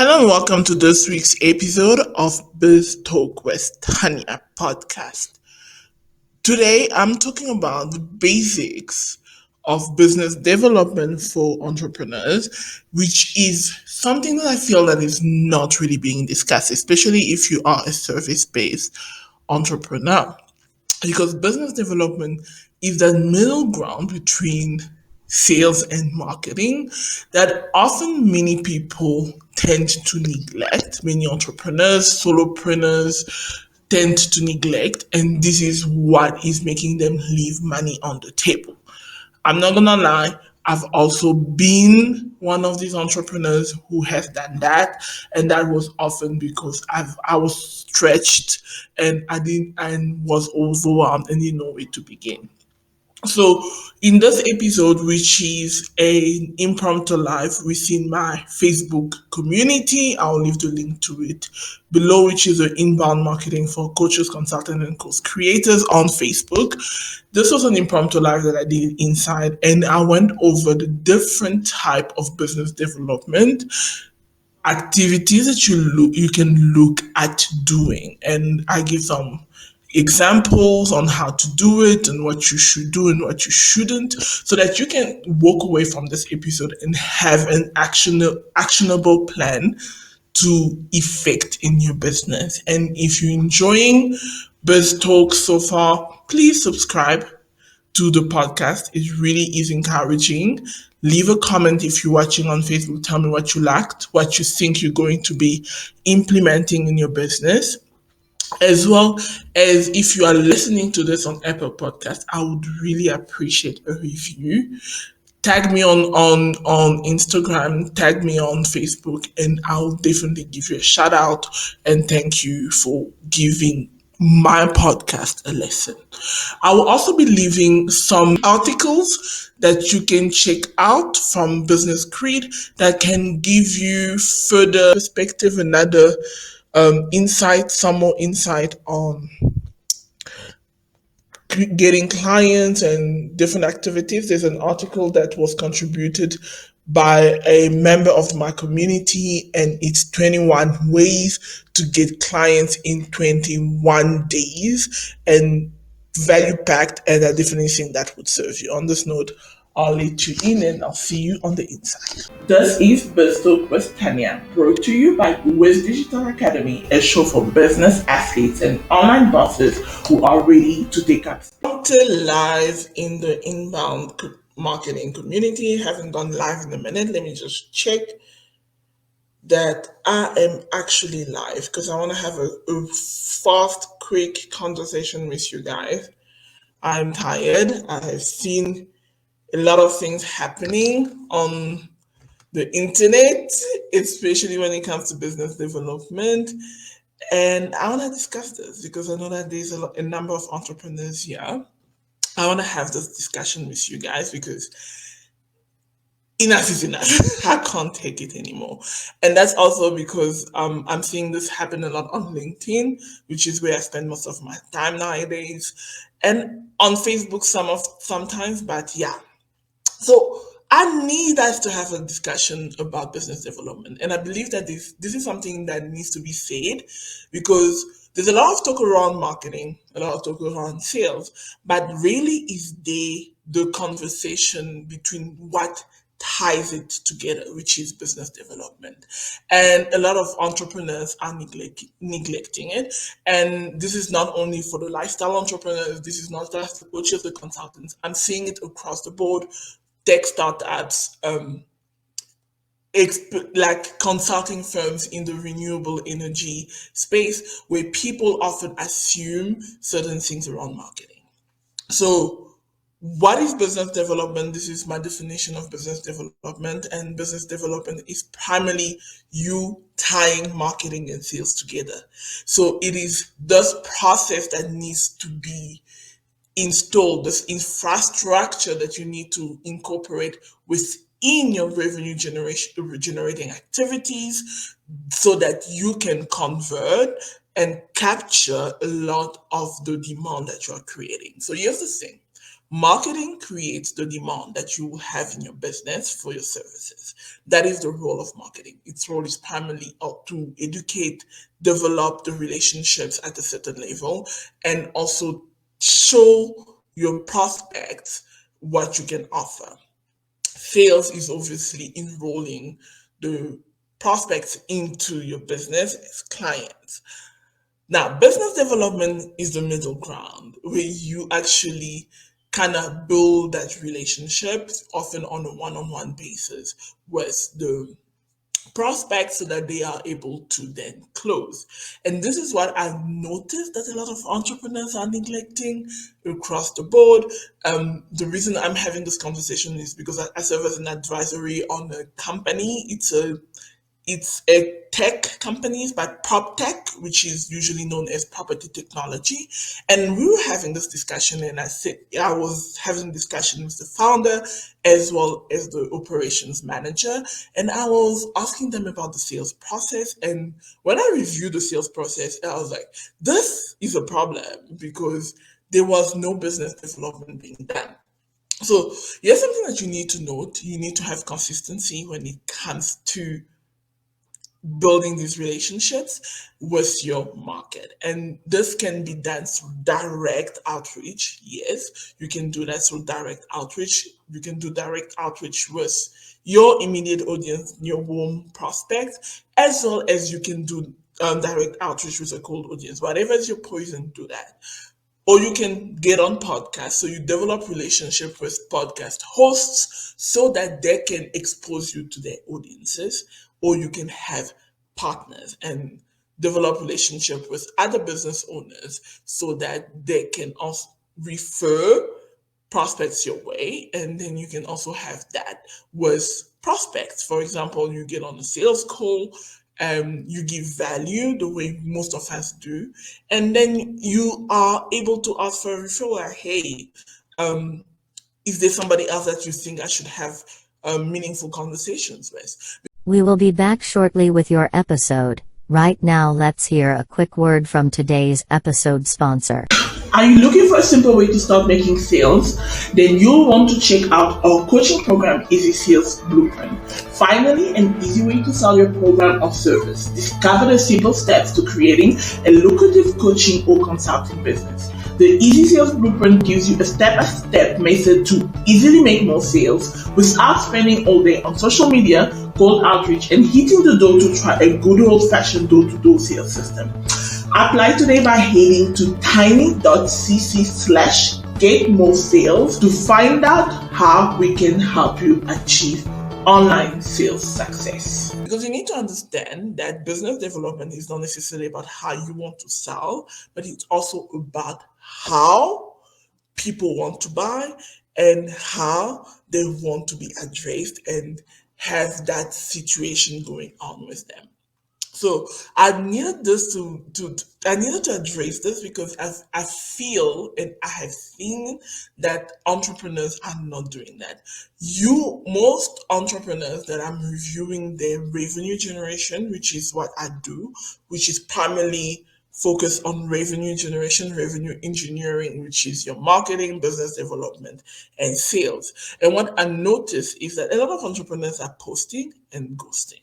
Hello and welcome to this week's episode of Biz Talk with Tanya podcast. Today I'm talking about the basics of business development for entrepreneurs, which is something that I feel that is not really being discussed, especially if you are a service-based entrepreneur. Because business development is that middle ground between sales and marketing that often many people tend to neglect. Many entrepreneurs, solopreneurs tend to neglect, and this is what is making them leave money on the table. I'm not gonna lie, I've also been one of these entrepreneurs who has done that, and that was often because I was stretched and I didn't and was overwhelmed and didn't know where to begin. So, in this episode, which is an impromptu live within my Facebook community, I'll leave the link to it below, which is an inbound marketing for coaches, consultants, and course creators on Facebook. This was an impromptu live that I did inside, and I went over the different type of business development activities that you can look at doing, and I give some examples on how to do it and what you should do and what you shouldn't, so that you can walk away from this episode and have an actionable plan to effect in your business. And if you're enjoying Biz Talk so far, please subscribe to the podcast. It really is encouraging. Leave a comment if you're watching on Facebook. Tell me what you liked, what you think you're going to be implementing in your business. As well as if you are listening to this on Apple Podcast, I would really appreciate a review. Tag me on Instagram, tag me on Facebook, and I'll definitely give you a shout out and thank you for giving my podcast a listen. I will also be leaving some articles that you can check out from Business Creed that can give you further perspective, another insight, some more insight on getting clients and different activities. There's an article that was contributed by a member of my community, and it's 21 ways to get clients in 21 days, and value packed, and I definitely think that would serve you. On this note, I'll let you in and I'll see you on the inside. This is Biz Talk with Tanya, brought to you by Wiz Digital Academy, a show for business athletes and online bosses who are ready to take up. Live in the inbound marketing community. Haven't gone live in a minute. Let me just check that I am actually live because I want to have a fast, quick conversation with you guys. I'm tired. I have seen a lot of things happening on the internet, especially when it comes to business development. And I want to discuss this because I know that there's a number of entrepreneurs here. I want to have this discussion with you guys because enough is enough. I can't take it anymore. And that's also because I'm seeing this happen a lot on LinkedIn, which is where I spend most of my time nowadays, and on Facebook sometimes. But yeah, so I need us to have a discussion about business development, and I believe that this is something that needs to be said because there's a lot of talk around marketing, a lot of talk around sales, but really is the conversation between what ties it together, which is business development. And a lot of entrepreneurs are neglecting it. And this is not only for the lifestyle entrepreneurs, this is not just the coaches, the consultants. I'm seeing it across the board. Tech startups, like consulting firms in the renewable energy space, where people often assume certain things around marketing. So, what is business development? This is my definition of business development. And business development is primarily you tying marketing and sales together. So, it is this process that needs to be installed, this infrastructure that you need to incorporate within your revenue generating activities so that you can convert and capture a lot of the demand that you are creating. So here's the thing. Marketing creates the demand that you have in your business for your services. That is the role of marketing. Its role is primarily to educate, develop the relationships at a certain level, and also show your prospects what you can offer. Sales is obviously enrolling the prospects into your business as clients. Now, business development is the middle ground where you actually kind of build that relationship, often on a one-on-one basis, with the prospects so that they are able to then close. And this is what I've noticed that a lot of entrepreneurs are neglecting across the board. The reason I'm having this conversation is because I serve as an advisory on a company. It's a tech company, but prop tech, which is usually known as property technology. And we were having this discussion, and I was having a discussion with the founder as well as the operations manager, and I was asking them about the sales process. And when I reviewed the sales process, I was like, this is a problem because there was no business development being done. So here's something that you need to note. You need to have consistency when it comes to building these relationships with your market. And this can be done through direct outreach. Yes, you can do that through direct outreach. You can do direct outreach with your immediate audience, your warm prospects, as well as you can do direct outreach with a cold audience. Whatever is your poison, do that. Or you can get on podcasts. So you develop relationship with podcast hosts so that they can expose you to their audiences. Or you can have partners and develop relationship with other business owners so that they can also refer prospects your way. And then you can also have that with prospects. For example, you get on a sales call, you give value the way most of us do, and then you are able to ask for a referral. Like, hey, um, is there somebody else that you think I should have meaningful conversations with? We will be back shortly with your episode. Right now, let's hear a quick word from today's episode sponsor. Are you looking for a simple way to start making sales? Then you'll want to check out our coaching program, Easy Sales Blueprint. Finally, an easy way to sell your program or service. Discover the simple steps to creating a lucrative coaching or consulting business. The Easy Sales Blueprint gives you a step-by-step method to easily make more sales without spending all day on social media, cold outreach, and hitting the door to try a good old-fashioned door-to-door sales system. Apply today by heading to tiny.cc/getmoresales to find out how we can help you achieve online sales success. Because you need to understand that business development is not necessarily about how you want to sell, but it's also about how people want to buy and how they want to be addressed and have that situation going on with them. So I needed to address this because I feel and I have seen that entrepreneurs are not doing that. Most entrepreneurs that I'm reviewing their revenue generation, which is what I do, which is primarily focused on revenue generation, revenue engineering, which is your marketing, business development, and sales. And what I notice is that a lot of entrepreneurs are posting and ghosting.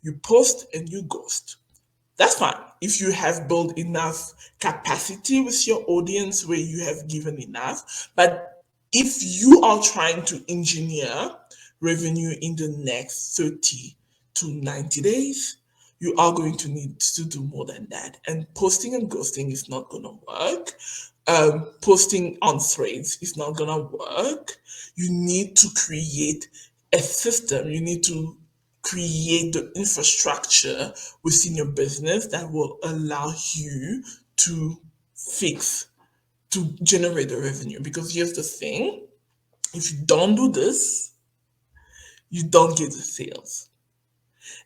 You post and you ghost. That's fine. If you have built enough capacity with your audience where you have given enough. But if you are trying to engineer revenue in the next 30 to 90 days, you are going to need to do more than that. And posting and ghosting is not going to work. Posting on threads is not going to work. You need to create a system. You need to create the infrastructure within your business that will allow you to generate the revenue. Because here's the thing, if you don't do this, you don't get the sales.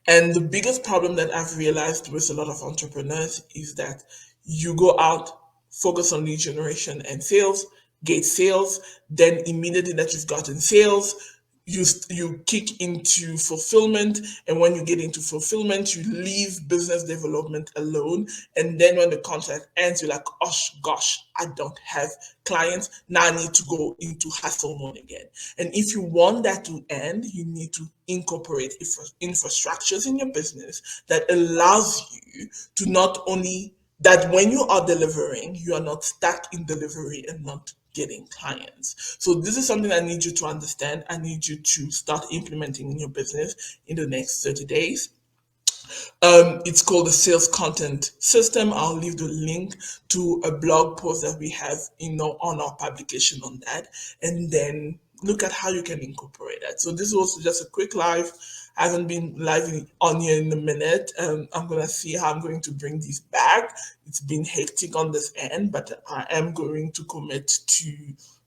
And the biggest problem that I've realized with a lot of entrepreneurs is that you go out, focus on lead generation and sales, get sales, then immediately that you've gotten sales, you kick into fulfillment, and when you get into fulfillment you leave business development alone, and then when the contract ends you're like, oh gosh, I don't have clients now, I need to go into hustle mode again. And if you want that to end, you need to incorporate infrastructures in your business that allows you to not only that when you are delivering, you are not stuck in delivery and not getting clients. So this is something I need you to understand. I need you to start implementing in your business in the next 30 days. It's called the sales content system. I'll leave the link to a blog post that we have, on our publication on that, and then look at how you can incorporate that. So this is also just a quick live. I haven't been live on here in a minute. I'm gonna see how I'm going to bring these back. It's been hectic on this end, but I am going to commit to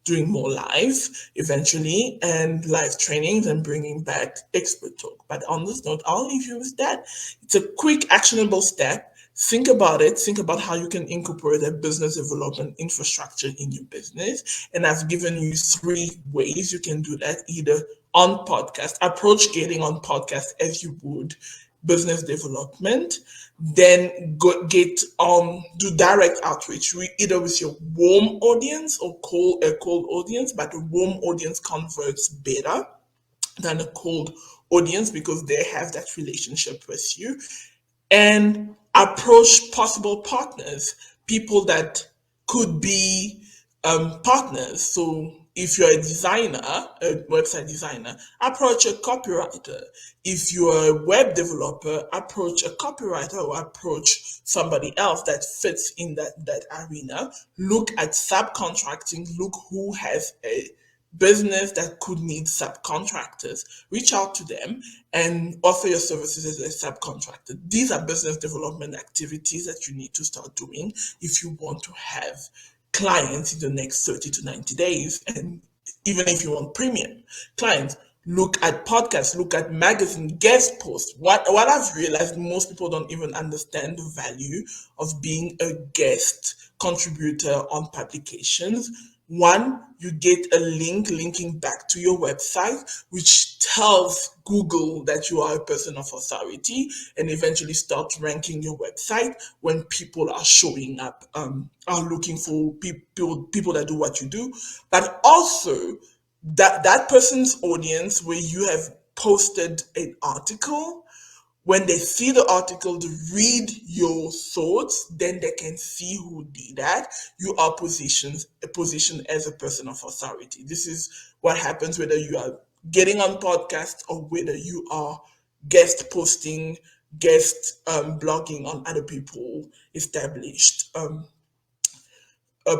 doing more live eventually, and live trainings, and bringing back expert talk. But on this note, I'll leave you with that. It's a quick, actionable step. Think about it. Think about how you can incorporate a business development infrastructure in your business. And I've given you 3 ways you can do that, either on podcast, approach getting on podcast as you would business development, then get do direct outreach, either with your warm audience or cold audience, but a warm audience converts better than a cold audience because they have that relationship with you, and approach possible partners, people that could be partners. So if you're a designer, a website designer, approach a copywriter. If you're a web developer, approach a copywriter or approach somebody else that fits in that arena. Look at subcontracting, look who has a business that could need subcontractors, reach out to them and offer your services as a subcontractor. These are business development activities that you need to start doing if you want to have clients in the next 30 to 90 days. And even if you want premium clients, look at podcasts, look at magazine guest posts. What I've realized, most people don't even understand the value of being a guest contributor on publications. One, you get a link linking back to your website, which tells Google that you are a person of authority, and eventually start ranking your website when people are showing up, are looking for people that do what you do. But also, that person's audience where you have posted an article, when they see the article, to read your thoughts, then they can see who did that. You are positioned as a person of authority. This is what happens whether you are getting on podcasts or whether you are guest posting, guest blogging on other people established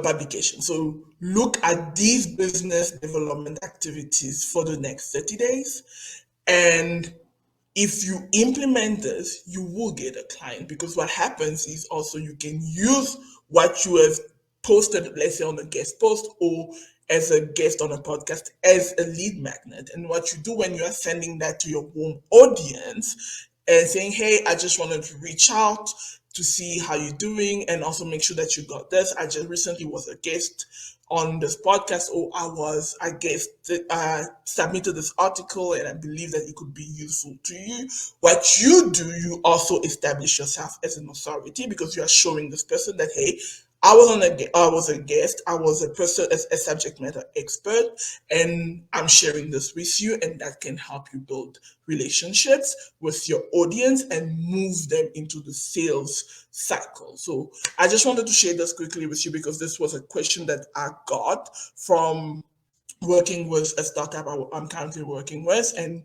publication. So look at these business development activities for the next 30 days. And if you implement this, you will get a client, because what happens is also you can use what you have posted, let's say on a guest post or as a guest on a podcast, as a lead magnet. And what you do when you are sending that to your warm audience and saying, hey, I just wanted to reach out to see how you're doing and also make sure that you got this. I just recently was a guest on this podcast, or I guess I submitted this article and I believe that it could be useful to you. What you do, you also establish yourself as an authority, because you are showing this person that, hey, I was a guest, I was a person, as a subject matter expert, and I'm sharing this with you, and that can help you build relationships with your audience and move them into the sales cycle. So I just wanted to share this quickly with you because this was a question that I got from working with a startup I'm currently working with. And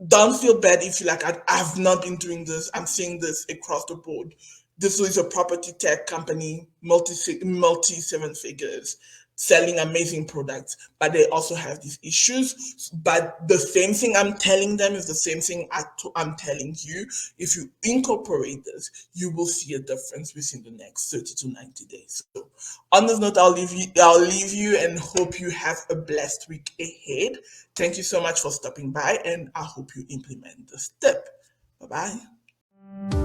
don't feel bad if you like, I've not been doing this. I'm seeing this across the board. This is a property tech company, multi 7 figures, selling amazing products, but they also have these issues. But the same thing I'm telling them is the same thing I'm telling you. If you incorporate this, you will see a difference within the next 30 to 90 days. So on this note, I'll leave you and hope you have a blessed week ahead. Thank you so much for stopping by, and I hope you implement this tip. Bye bye.